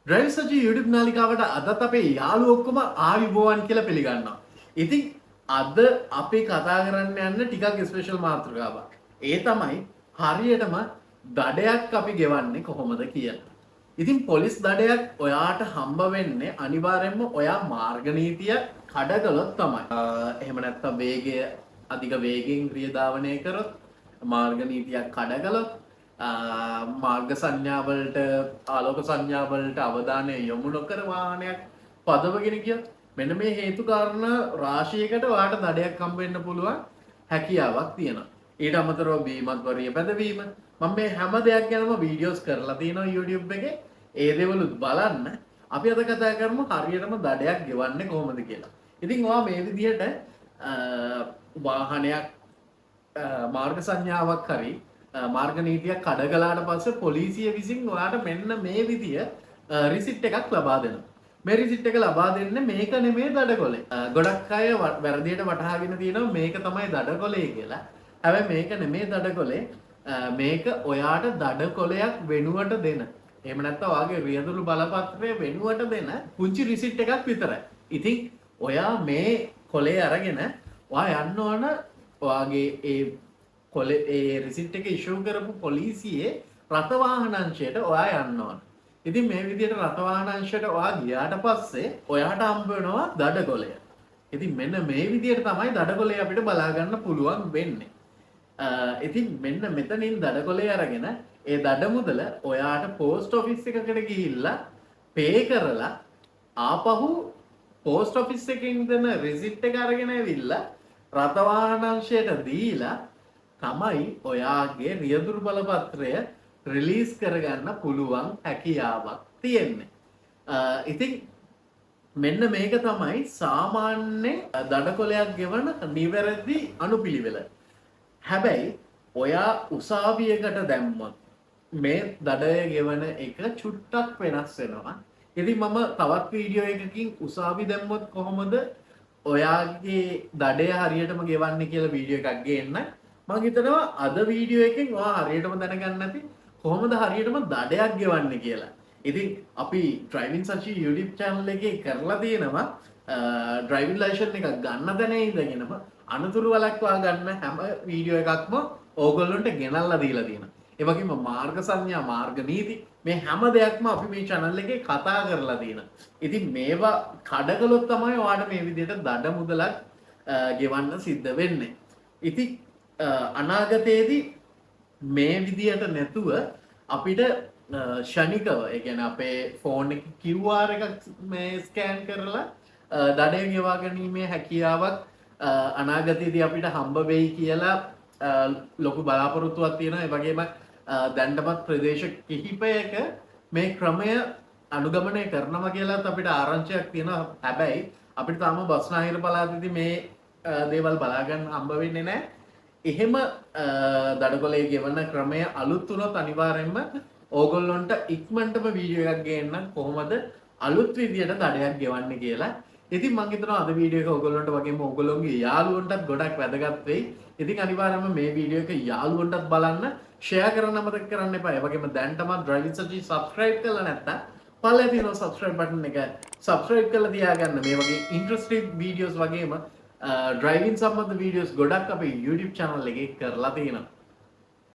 Drive සජි YouTube නාලිකාවට අදත් අපේ යාළුවෝ ඔක්කොම ආයුබෝවන් කියලා පිළිගන්නවා. ඉතින් අද අපි කතා කරන්න යන්න ටිකක් ස්පෙෂල් මාතෘකාවක්. ඒ තමයි හරියටම දඩයක් අපි ගෙවන්නේ කොහොමද කියලා. ඉතින් පොලිස් දඩයක් ඔයාට හම්බ වෙන්නේ අනිවාර්යෙන්ම ඔයා මාර්ග නීතිය කඩකළොත් තමයි. එහෙම නැත්නම් වේගය අධික වේගයෙන් ක්‍රියාදාවනය කරොත් මාර්ග නීතියක් කඩකළොත් මාර්ග සංඥාවලට ආලෝක සංඥාවලට අවධානය යොමු නොකර වාහනයක් පදවගෙන ගියොත් මෙන්න මේ හේතු කාරණා රාශියකට ඔයාට දඩයක් හම්බ වෙන්න පුළුවන් හැකියාවක් තියෙනවා. ඊට අමතරව බීමත් වරිය පැදවීම මම මේ හැම දෙයක් ගැනම වීඩියෝස් කරලා තියෙනවා YouTube එකේ. ඒ දේවලුත් බලන්න. අපි අද කතා කරමු හරියටම දඩයක් ගෙවන්නේ කොහොමද කියලා. ඉතින් ඔයා මේ විදිහට වාහනයක් මාර්ග සංඥාවක් හරි මාර්ග නීතියක් කඩකලාට පස්සේ පොලිසිය විසින් ඔයාට මෙන්න මේ විදිය රිසිට් එකක් ලබා දෙනවා. මේ රිසිට් එක ලබා දෙන්නේ මේක නෙමෙයි දඩකොලේ. ගොඩක් අය වැරදියට වටහාගෙන තියෙනවා මේක තමයි දඩකොලේ කියලා. හැබැයි මේක නෙමෙයි දඩකොලේ. මේක ඔයාට දඩකොලයක් වෙනුවට දෙන. එහෙම නැත්නම් ඔයාගේ රියදුරු බලපත්‍රය වෙනුවට දෙන පුංචි රිසිට් එකක් විතරයි. ඉතින් ඔයා මේ කොලේ අරගෙන ඔයා යන්න ඕන ඔයාගේ ඒ රිසිට් එක ඉෂුව කරපු පොලිසියේ රථවාහන අංශයට ඔයා යන්න ඕන. ඉතින් මේ විදිහට රථවාහන අංශයට ඔයා ගියාට පස්සේ ඔයාට හම්බ වෙනවා දඩකොලය. ඉතින් මෙන්න මේ විදිහට තමයි දඩකොලේ අපිට බලා ගන්න පුළුවන් වෙන්නේ. ඉතින් මෙන්න මෙතනින් දඩකොලේ අරගෙන ඒ දඩ මුදල ඔයාට පෝස්ට් ඔෆිස් එකකට ගිහිල්ලා පේ කරලා ආපහු පෝස්ට් ඔෆිස් එකකින් දෙන රිසිට් එක අරගෙන ඇවිල්ලා රථවාහන අංශයට දීලා තමයි ඔයාගේ රියදුරු බලපත්‍රය රිලීස් කරගන්න පුළුවන් හැකියාවක් තියෙන්නේ. ඉතින් මෙන්න මේක තමයි සාමාන්‍ය දඩකොලයක් ගෙවන නිවැරදි අනුපිළිවෙල. හැබැයි ඔයා උසාවියකට දැම්මොත් මේ දඩය ගෙවන එක චුට්ටක් වෙනස් වෙනවා. ඉතින් මම තවත් වීඩියෝ එකකින් උසාවි දැම්මොත් කොහොමද ඔයාගේ දඩය හරියටම ගෙවන්නේ කියලා වීඩියෝ එකක් ගේන්න. මම හිතනවා අද වීඩියෝ එකෙන් ඔයා හරියටම දැනගන්න ඇති කොහොමද හරියටම දඩයක් ගෙවන්නේ කියලා. ඉතින් අපි ඩ්‍රයිවිං සචි YouTube channel එකේ කරලා තියෙනවා ඩ්‍රයිවිං ලයිසන්ස් එකක් ගන්න තැන ඉඳගෙනම අනතුරු වළක්වා ගන්න හැම වීඩියෝ එකක්ම ඕගොල්ලන්ට ගෙනල්ලා දීලා තියෙනවා. ඒ වගේම මාර්ග සංඥා මාර්ග නීති මේ හැම දෙයක්ම අපි මේ channel එකේ කතා කරලා තියෙනවා. ඉතින් මේවා කඩකලොත් තමයි ඔයාලට මේ විදිහට දඩ මුදලක් ගෙවන්න සිද්ධ වෙන්නේ. ඉතින් අනාගතයේදී මේ විදියට නැතුව අපිට ෂණිකව ඒ කියන්නේ අපේ ෆෝන් එකේ QR එකක් මේ ස්කෑන් කරලා දඩය ගෙවා ගැනීමේ හැකියාවක් අනාගතයේදී අපිට හම්බ වෙයි කියලා ලොකු බලාපොරොත්තුවක් තියෙනවා. ඒ වගේම දැන්ටමත් ප්‍රදේශ කිහිපයක මේ ක්‍රමය අනුගමනය කරනවා කියලාත් අපිට ආරංචියක් තියෙනවා. හැබැයි අපිට තාම බස්නාහිර පළාතේදී මේ දේවල් බලා ගන්න හම්බ වෙන්නේ නැහැ. එහෙම දඩකොලේ ගෙවන ක්‍රමය අලුත් වුණොත් අනිවාර්යෙන්ම ඕගොල්ලොන්ට ඉක්මනටම වීඩියෝ එකක් ගේන්න කොහොමද අලුත් විදියට දඩයක් ගෙවන්නේ කියලා. ඉතින් මම හිතනවා අද වීඩියෝ එක ඕගොල්ලොන්ට වගේම ඕගොල්ලොන්ගේ යාළුවන්ටත් ගොඩක් වැදගත් වෙයි. ඉතින් අනිවාර්යෙන්ම මේ වීඩියෝ එක යාළුවන්ටත් බලන්න ෂෙයා කරන්න මතක කරන්න එපා. ඒ වගේම දැන්ටම ඩ්‍රයිවිං සචි සබ්ස්ක්‍රයිබ් කරලා නැත්නම් පල්ලේ තියෙන සබ්ස්ක්‍රයිබ් බටන් එක සබ්ස්ක්‍රයිබ් කරලා තියාගන්න. මේ වගේ ඉන්ටරෙස්ටිං වීඩියෝස් වගේම ඩ්‍රයිවිං සම්බන්ධ වීඩියෝස් ගොඩක් අපේ YouTube channel එකේ කරලා තියෙනවා.